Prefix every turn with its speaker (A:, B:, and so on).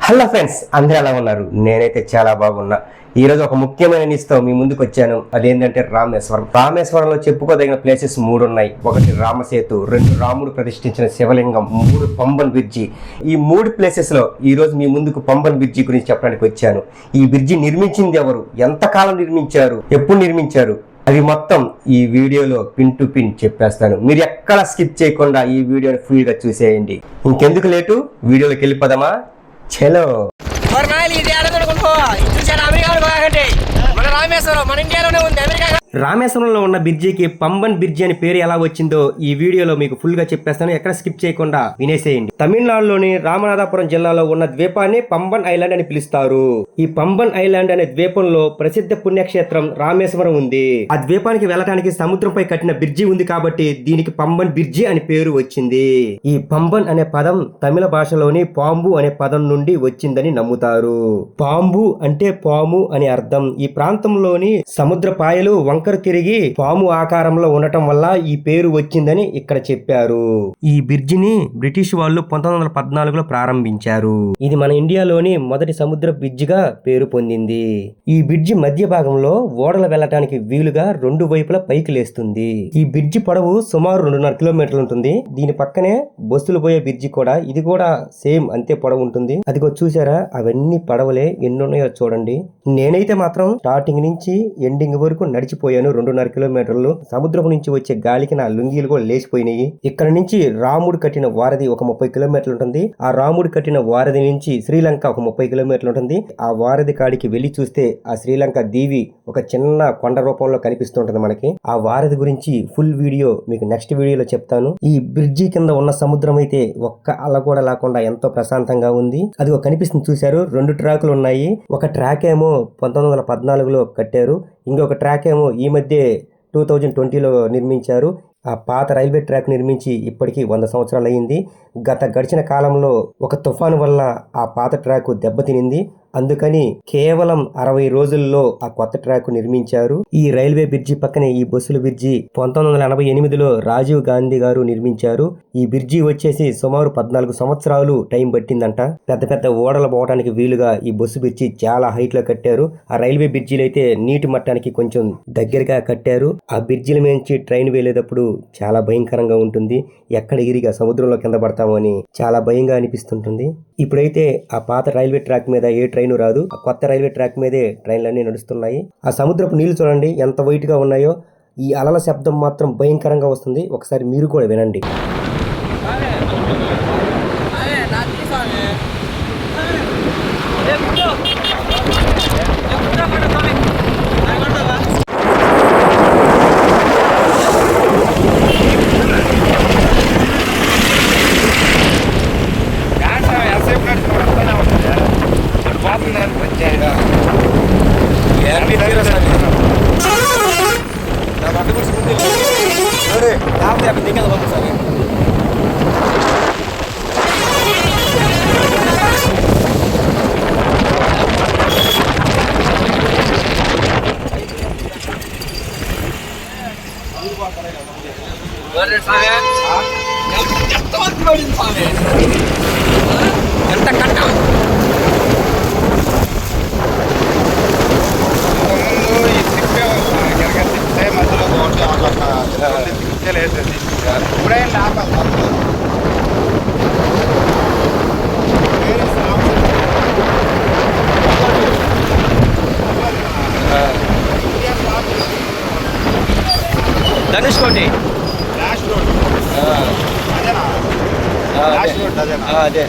A: Hello friends, అందరూ ఎలా ఉన్నారు? నేనైతే చాలా బాగున్నా. ఈరోజు ఒక ముఖ్యమైన న్యూస్తో మీ ముందుకు వచ్చాను. అదేంటంటే రామేశ్వరంలో చెప్పుకోదగిన ప్లేసెస్ 3 ఉన్నాయి. 1 రామసేతు, 2 రాముడు ప్రతిష్ఠించిన శివలింగం, 3 పంబన్ బ్రిడ్జి. ఈ 3 ప్లేసెస్లో ఈరోజు మీ ముందుకు పంబన్ బ్రిడ్జి గురించి చెప్పడానికి వచ్చాను. ఈ బ్రిడ్జి నిర్మించింది ఎవరు, ఎంతకాలం నిర్మించారు, ఎప్పుడు నిర్మించారు, అది మొత్తం ఈ వీడియోలో పిన్ టు పిన్ చెప్పేస్తాను. మీరు ఎక్కడ స్కిప్ చేయకుండా ఈ వీడియోని ఫుల్గా చూసేయండి. ఇంకెందుకు లేటు, వీడియోలోకి వెళ్ళిపోదామా? చలో. రామేశ్వరంలో ఉన్న బ్రిడ్జికి పంబన్ బ్రిడ్జి అని పేరు ఎలా వచ్చిందో ఈ వీడియోలో మీకు ఫుల్ గా చెప్పేస్తాను. ఎక్కడ స్కిప్ చేయకుండా వినేసేయండి. తమిళనాడులోని రామనాథపురం జిల్లాలో ఉన్న ద్వీపాన్ని పంబన్ ఐలాండ్ అని పిలుస్తారు. ఈ పంబన్ ఐలాండ్ అనే ద్వీపంలో ప్రసిద్ధ పుణ్యక్షేత్రం రామేశ్వరం ఉంది. ఆ ద్వీపానికి వెళ్ళడానికి సముద్రంపై కట్టిన బ్రిడ్జి ఉంది కాబట్టి దీనికి పంబన్ బ్రిడ్జి అని పేరు వచ్చింది. ఈ పంబన్ అనే పదం తమిళ భాషలోని పాంబు అనే పదం నుండి వచ్చిందని నమ్ముతారు. పాంబు అంటే పాము అని అర్థం. ఈ ప్రాంతంలోని సముద్ర పాయలు వంకర తిరిగి పాము ఆకారంలో ఉండటం వల్ల ఈ పేరు వచ్చిందని ఇక్కడ చెప్పారు. ఈ బ్రిడ్జిని బ్రిటిష్ వాళ్ళు 1914లో ప్రారంభించారు. ఇది మన ఇండియాలోని మొదటి సముద్ర బ్రిడ్జిగా పేరు పొందింది. ఈ బ్రిడ్జి మధ్య భాగంలో ఓడలు వెళ్ళటానికి వీలుగా 2 వైపులా పైకి లేస్తుంది. ఈ బ్రిడ్జి పొడవు సుమారు 2.5 కిలోమీటర్లు ఉంటుంది. దీని పక్కనే బస్సులు పోయే బ్రిడ్జి కూడా, ఇది కూడా సేమ్ అంతే పొడవు ఉంటుంది. అదిగో చూసారా, అవన్నీ పడవలే, ఎన్నున్నాయో చూడండి. నేనైతే మాత్రం స్టార్టింగ్ నుంచి ఎండింగ్ వరకు నడిచిపోయాను. 2.5 కిలోమీటర్లు. సముద్రం నుంచి వచ్చే గాలికి నా లుంగీలు కూడా లేచిపోయినాయి. ఇక్కడ నుంచి రాముడు కట్టిన వారధి ఒక 30 కిలోమీటర్లు ఉంటుంది. ఆ రాముడు కట్టిన వారధి నుంచి శ్రీలంక ఒక 30 కిలోమీటర్లు ఉంటుంది. ఆ వారధి కాడికి వెళ్లి చూస్తే ఆ శ్రీలంక దీవి ఒక చిన్న కొండ రూపంలో కనిపిస్తుంటది మనకి. ఆ వారధి గురించి ఫుల్ వీడియో మీకు నెక్స్ట్ వీడియోలో చెప్తాను. ఈ బ్రిడ్జి కింద ఉన్న సముద్రం అయితే ఒక్క అల కూడా లేకుండా ఎంతో ప్రశాంతంగా ఉంది. అది ఒక కనిపిస్తుంది చూశారు. 2 ట్రాకులు ఉన్నాయి. ఒక ట్రాక్ ఏమో 1914లో కట్టారు. ఇంకొక ట్రాక్ ఏమో ఈ మధ్య 2020లో నిర్మించారు. ఆ పాత రైల్వే ట్రాక్ నిర్మించి ఇప్పటికీ 100 సంవత్సరాలు అయింది. గడిచిన కాలంలో ఒక తుఫాను వల్ల ఆ పాత ట్రాక్ దెబ్బతినింది. అందుకని కేవలం 60 రోజుల్లో ఆ కొత్త ట్రాక్ నిర్మించారు. ఈ రైల్వే బ్రిడ్జి పక్కనే ఈ బస్సుల బ్రిడ్జి 1988లో రాజీవ్ గాంధీ గారు నిర్మించారు. ఈ బ్రిడ్జి వచ్చేసి సుమారు 14 సంవత్సరాలు టైం పట్టిందంట. పెద్ద పెద్ద ఓడలు పోవడానికి వీలుగా ఈ బస్సు బ్రిడ్జి చాలా హైట్ లో కట్టారు. ఆ రైల్వే బ్రిడ్జిలు అయితే నీటి మట్టానికి కొంచెం దగ్గరగా కట్టారు. ఆ బ్రిడ్జిల నుంచి ట్రైన్ వెళ్ళేటప్పుడు చాలా భయంకరంగా ఉంటుంది. ఎక్కడ ఇరిగా సముద్రంలో కింద పడతామో అని చాలా భయంగా అనిపిస్తుంటుంది. ఇప్పుడైతే ఆ పాత రైల్వే ట్రాక్ మీద ఏ ట్రైన్ రాదు. ఆ కొత్త రైల్వే ట్రాక్ మీదే ట్రైన్లన్నీ నడుస్తున్నాయి. ఆ సముద్రపు నీళ్లు చూడండి ఎంత వైట్ గా ఉన్నాయో. ఈ అలల శబ్దం మాత్రం భయంకరంగా వస్తుంది. ఒకసారి మీరు కూడా వినండి. ఎంత కట్టం ఇప్పుడేం లాభం. ధనుష్ కోటి లాస్ట్ రోడ్ అదే